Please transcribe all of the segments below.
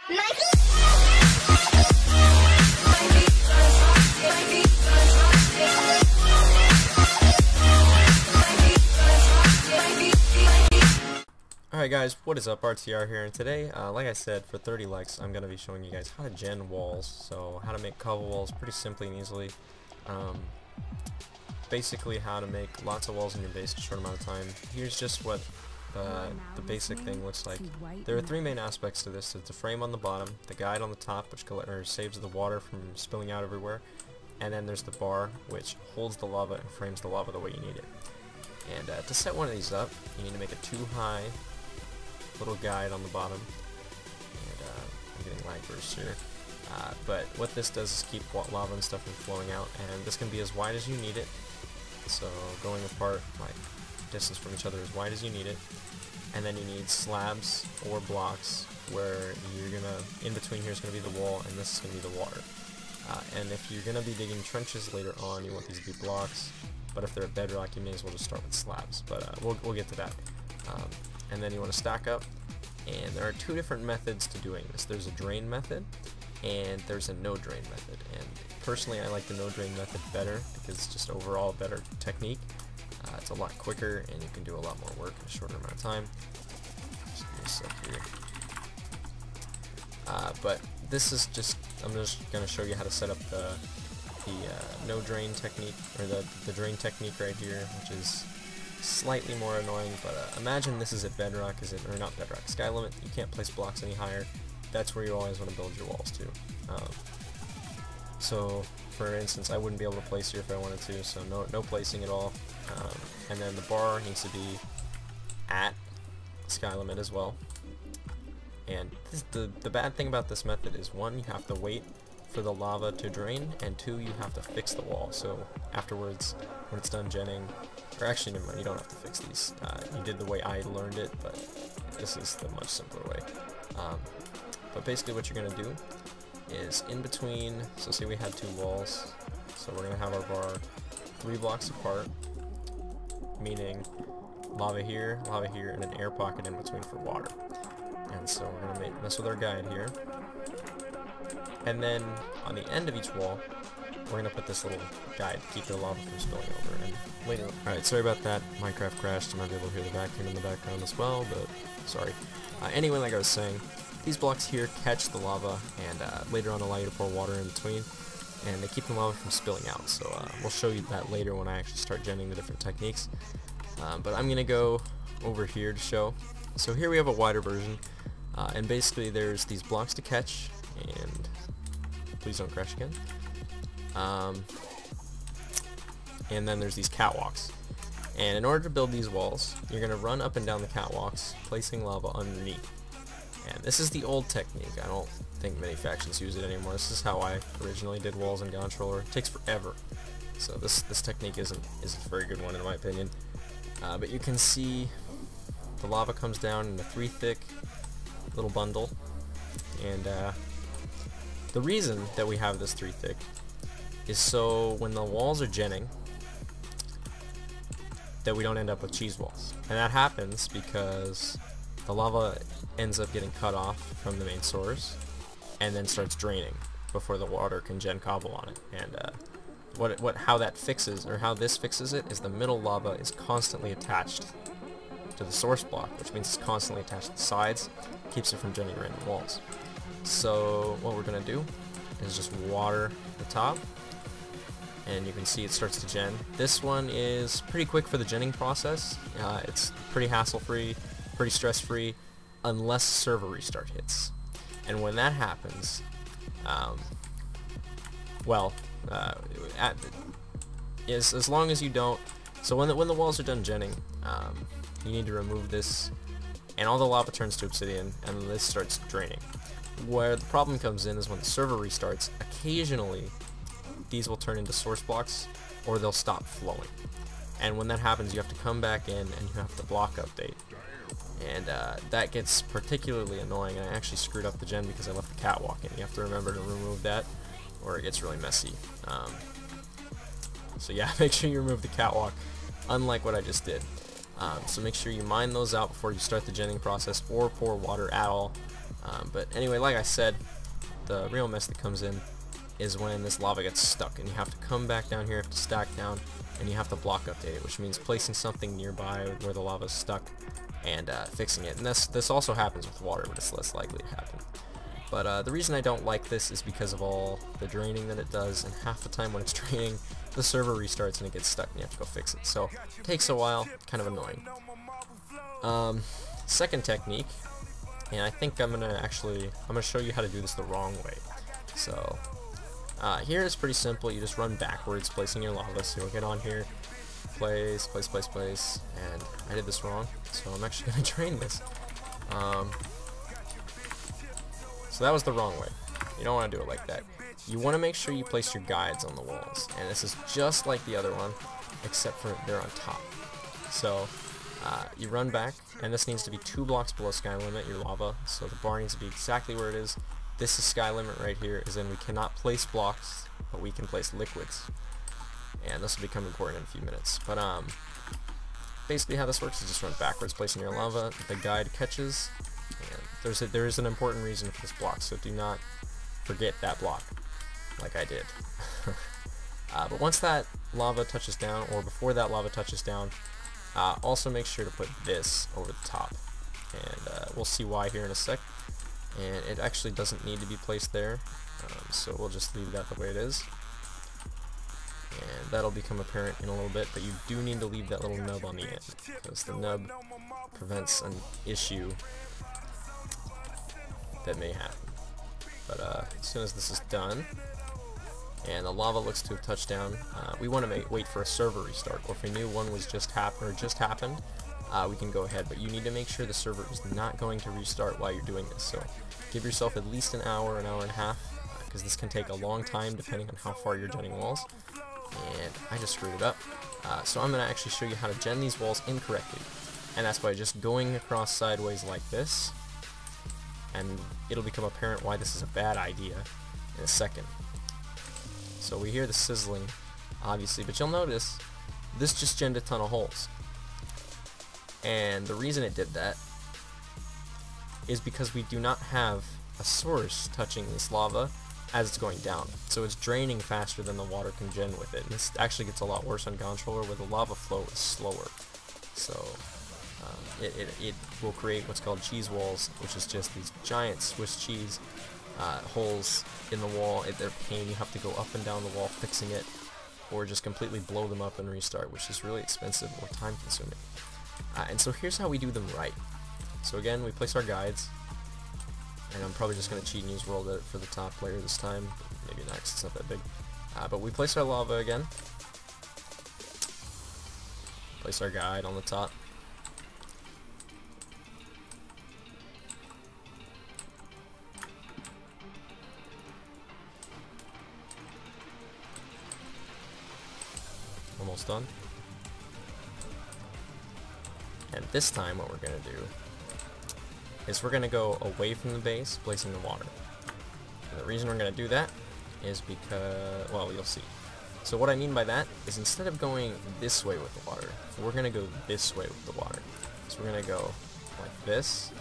Alright guys, what is up? RTR here, and today, like I said, for 30 likes, I'm going to be showing you guys how to gen walls. So, how to make cobble walls pretty simply and easily. Basically how to make lots of walls in your base in a short amount of time. Here's just what the basic thing looks like. There are three main aspects to this. There's the frame on the bottom, the guide on the top, which saves the water from spilling out everywhere, and then there's the bar, which holds the lava and frames the lava the way you need it. And to set one of these up, you need to make a 2-high little guide on the bottom, and I'm getting lag bursts here, but what this does is keep lava and stuff from flowing out, and this can be as wide as you need it, so going apart, like distance from each other, as wide as you need it. And then you need slabs or blocks where you're gonna, in between here is gonna be the wall, and this is gonna be the water. And if you're gonna be digging trenches later on, you want these to be blocks, but if they're at bedrock, you may as well just start with slabs, but we'll get to that. And then you want to stack up, and there are two different methods to doing this. There's a drain method and there's a no drain method, and personally I like the no drain method better because it's just overall a better technique. It's a lot quicker and you can do a lot more work in a shorter amount of time. Just give me a sec here. But this is just, I'm just going to show you how to set up the no drain technique, or the drain technique right here, which is slightly more annoying, but imagine this is at bedrock, or not bedrock, sky limit. You can't place blocks any higher. That's where you always want to build your walls to. So for instance, I wouldn't be able to place here if I wanted to, so no placing at all. And then the bar needs to be at sky limit as well. And the bad thing about this method is, one, you have to wait for the lava to drain, and two, you have to fix the wall. So afterwards, when it's done genning, or actually never mind, you don't have to fix these. You did the way I learned it, but this is the much simpler way. But basically what you're going to do is in between, so say we had two walls, so we're going to have our bar 3 blocks apart, meaning lava here, and an air pocket in between for water. And so we're going to mess with our guide here. And then on the end of each wall, we're going to put this little guide to keep the lava from spilling over. And later, alright, sorry about that. Minecraft crashed. You might be able to hear the vacuum in the background as well, but sorry. Anyway, like I was saying, these blocks here catch the lava, and later on allow you to pour water in between, and they keep the lava from spilling out. So we'll show you that later when I actually start genning the different techniques. But I'm going to go over here to show. So here we have a wider version, and basically there's these blocks to catch, and please don't crash again. And then there's these catwalks. And in order to build these walls, you're going to run up and down the catwalks, placing lava underneath. And this is the old technique. I don't think many factions use it anymore. This is how I originally did walls in Controller. It takes forever. So this technique isn't a very good one in my opinion. But you can see the lava comes down in a 3-thick little bundle. And the reason that we have this 3-thick is so when the walls are genning, that we don't end up with cheese walls. And that happens because the lava ends up getting cut off from the main source and then starts draining before the water can gen cobble on it. And how that fixes, or how this fixes it, is the middle lava is constantly attached to the source block, which means it's constantly attached to the sides, keeps it from genning random walls. So what we're going to do is just water the top, and you can see it starts to gen. This one is pretty quick for the genning process. It's pretty hassle-free, pretty stress-free, unless server restart hits. And when that happens, as long as you don't, so when the walls are done genning, you need to remove this, and all the lava turns to obsidian, and this starts draining. Where the problem comes in is when the server restarts, occasionally these will turn into source blocks, or they'll stop flowing. And when that happens, you have to come back in and you have to block update. And that gets particularly annoying. I actually screwed up the gen because I left the catwalk in. You have to remember to remove that, or it gets really messy. So yeah, make sure you remove the catwalk, unlike what I just did. So make sure you mine those out before you start the genning process, or pour water at all. But anyway, like I said, the real mess that comes in is when this lava gets stuck, and you have to come back down here, have to stack down, and you have to block update it, which means placing something nearby where the lava is stuck and fixing it. And this also happens with water, but it's less likely to happen. But the reason I don't like this is because of all the draining that it does, and half the time when it's draining, the server restarts and it gets stuck and you have to go fix it. So it takes a while, kind of annoying. Second technique, and I think I'm gonna show you how to do this the wrong way. So here it's pretty simple. You just run backwards, placing your lava. So you'll get on here, place, and I did this wrong, so I'm actually gonna drain this. So that was the wrong way. You don't want to do it like that. You want to make sure you place your guides on the walls, and this is just like the other one, except for they're on top. So you run back, and this needs to be 2 blocks below sky limit, your lava, so the bar needs to be exactly where it is. This is sky limit right here, as in we cannot place blocks, but we can place liquids. And this will become important in a few minutes. But basically how this works is just run backwards, placing your lava, the guide catches, and there is an important reason for this block, so do not forget that block, like I did. But once that lava touches down, or before that lava touches down, also make sure to put this over the top, and we'll see why here in a sec. And it actually doesn't need to be placed there, so we'll just leave that the way it is, and that'll become apparent in a little bit. But you do need to leave that little nub on the end, because the nub prevents an issue that may happen. But as soon as this is done and the lava looks to have touched down, we want to wait for a server restart, or if we knew one was just happened, we can go ahead. But you need to make sure the server is not going to restart while you're doing this, so give yourself at least an hour and a half, because this can take a long time depending on how far you're genning walls. And I just screwed it up, so I'm going to actually show you how to gen these walls incorrectly, and that's by just going across sideways like this, and it'll become apparent why this is a bad idea in a second. So we hear the sizzling, obviously, but you'll notice this just genned a ton of holes. And the reason it did that is because we do not have a source touching this lava as it's going down. So it's draining faster than the water can gen with it. And this actually gets a lot worse on controller, where the lava flow is slower. So it will create what's called cheese walls, which is just these giant Swiss cheese holes in the wall. They're a pain. You have to go up and down the wall fixing it, or just completely blow them up and restart, which is really expensive or time consuming. And so here's how we do them right. So again, we place our guides, and I'm probably just going to cheat and use World Edit for the top layer this time. Maybe next, it's not that big. But we place our lava again, place our guide on the top, almost done. And this time what we're going to do is we're going to go away from the base, placing the water. And the reason we're going to do that is because, well, you'll see. So what I mean by that is, instead of going this way with the water, we're going to go this way with the water. So we're going to go like this.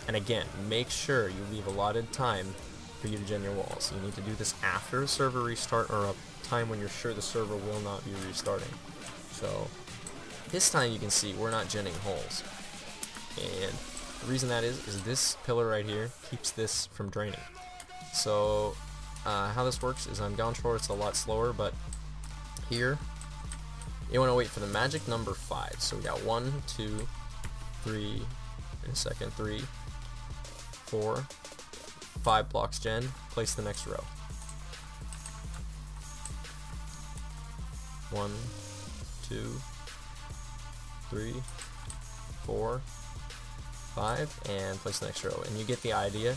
And again, make sure you leave allotted time for you to gen your walls. You need to do this after a server restart, or a time when you're sure the server will not be restarting. So this time you can see we're not genning holes, and the reason that is this pillar right here keeps this from draining. So how this works is, on controller it's a lot slower, but here you want to wait for the magic number 5. So we got 1, 2, 3, in a second, 3, 4, 5 blocks gen, place the next row. 1, 2, 3, 4, 5, and place the next row. And you get the idea.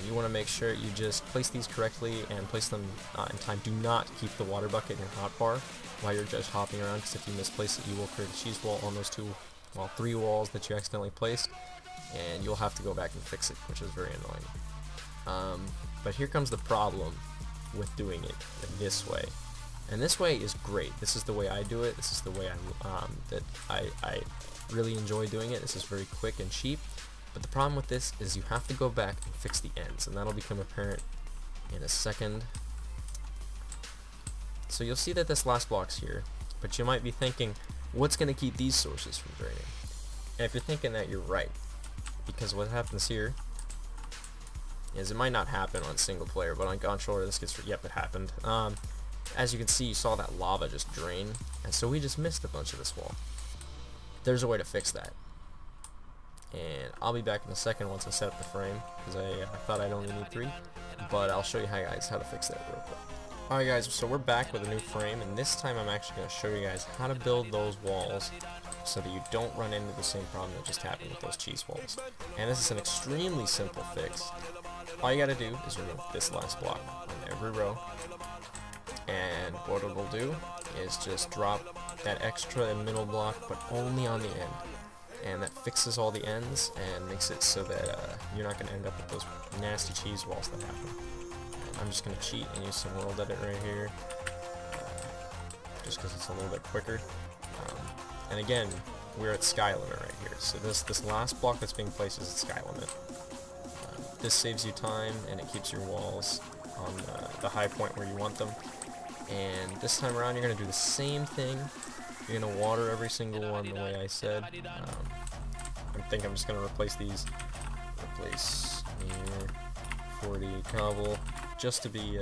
You want to make sure you just place these correctly and place them in time. Do not keep the water bucket in your hotbar while you're just hopping around, because if you misplace it, you will create a cheese wall on those 3 walls that you accidentally placed, and you'll have to go back and fix it, which is very annoying. But here comes the problem with doing it this way. And this way is great. This is the way I do it. This is the way I really enjoy doing it. This is very quick and cheap. But the problem with this is you have to go back and fix the ends, and that'll become apparent in a second. So you'll see that this last block's here, but you might be thinking, what's going to keep these sources from draining? And if you're thinking that, you're right, because what happens here is it might not happen on single player, but on controller this gets, yep, it happened. As you can see, you saw that lava just drain, and so we just missed a bunch of this wall. There's a way to fix that, and I'll be back in a second once I set up the frame, because I thought I'd only need 3, but I'll show you guys how to fix that real quick. Alright guys, so we're back with a new frame, and this time I'm actually going to show you guys how to build those walls so that you don't run into the same problem that just happened with those cheese walls. And this is an extremely simple fix. All you gotta do is remove this last block on every row, and what it'll do is just drop that extra middle block, but only on the end, and that fixes all the ends and makes it so that you're not gonna end up with those nasty cheese walls that happen. And I'm just gonna cheat and use some world edit right here, just because it's a little bit quicker. And again, we're at sky limit right here, so this last block that's being placed is at sky limit. This saves you time, and it keeps your walls on the high point where you want them. And this time around you're going to do the same thing. You're going to water every single one the way I said. I think I'm just going to replace these. Replace here, 40 cobble, just to be,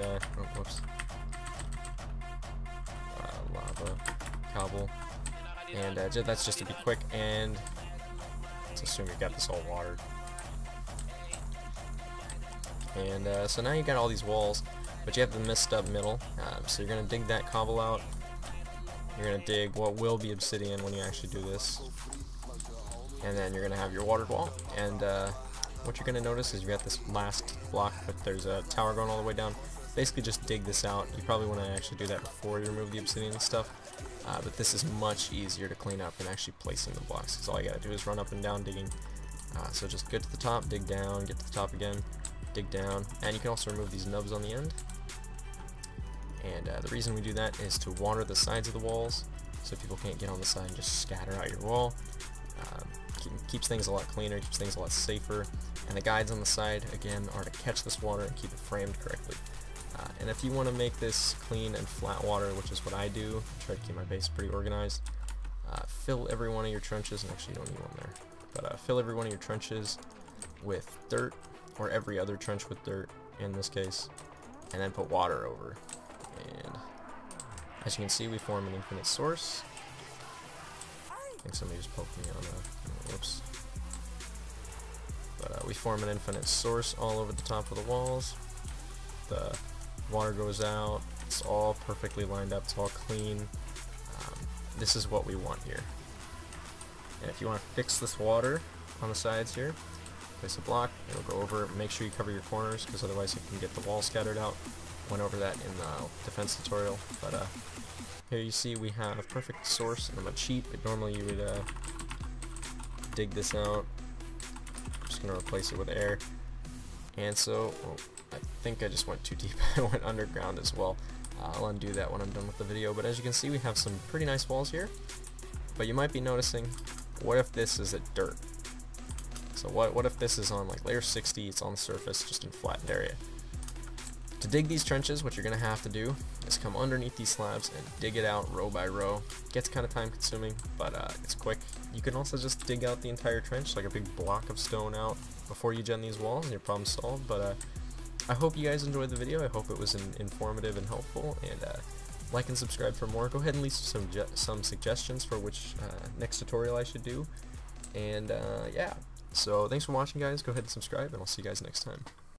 lava, cobble. And that's just to be quick, and let's assume you got this all watered. And so now you got all these walls, but you have the messed up middle, so you're going to dig that cobble out. You're going to dig what will be obsidian when you actually do this, and then you're going to have your watered wall. And what you're going to notice is you got this last block, but there's a tower going all the way down. Basically just dig this out. You probably want to actually do that before you remove the obsidian and stuff, but this is much easier to clean up than actually placing the blocks, because all you got to do is run up and down digging. So just get to the top, dig down, get to the top again, dig down, and you can also remove these nubs on the end. And the reason we do that is to water the sides of the walls, so people can't get on the side and just scatter out your wall. Keeps things a lot cleaner, keeps things a lot safer, and the guides on the side, again, are to catch this water and keep it framed correctly. And if you want to make this clean and flat water, which is what I do, try to keep my base pretty organized, fill every one of your trenches, and actually you don't need one there, but fill every one of your trenches with dirt, or every other trench with dirt in this case, and then put water over. And as you can see, we form an infinite source. I think somebody just poked me on a, whoops. But we form an infinite source all over the top of the walls. The water goes out, it's all perfectly lined up, it's all clean. This is what we want here. And if you want to fix this water on the sides here, place a block, it'll go over, make sure you cover your corners, because otherwise you can get the wall scattered out. Went over that in the defense tutorial, but here you see we have a perfect source, and I'm a cheat, but normally you would dig this out. I'm just going to replace it with air. And so, I think I just went too deep, I went underground as well. I'll undo that when I'm done with the video, but as you can see we have some pretty nice walls here, but you might be noticing, what if this is at dirt? So what if this is on like layer 60, it's on the surface, just in flattened area? To dig these trenches, what you're going to have to do is come underneath these slabs and dig it out row by row. It gets kind of time consuming, but it's quick. You can also just dig out the entire trench, like a big block of stone out, before you gen these walls, and your problem's solved. But I hope you guys enjoyed the video. I hope it was informative and helpful, and like and subscribe for more. Go ahead and leave some suggestions for which next tutorial I should do. And yeah, so thanks for watching guys, go ahead and subscribe, and I'll see you guys next time.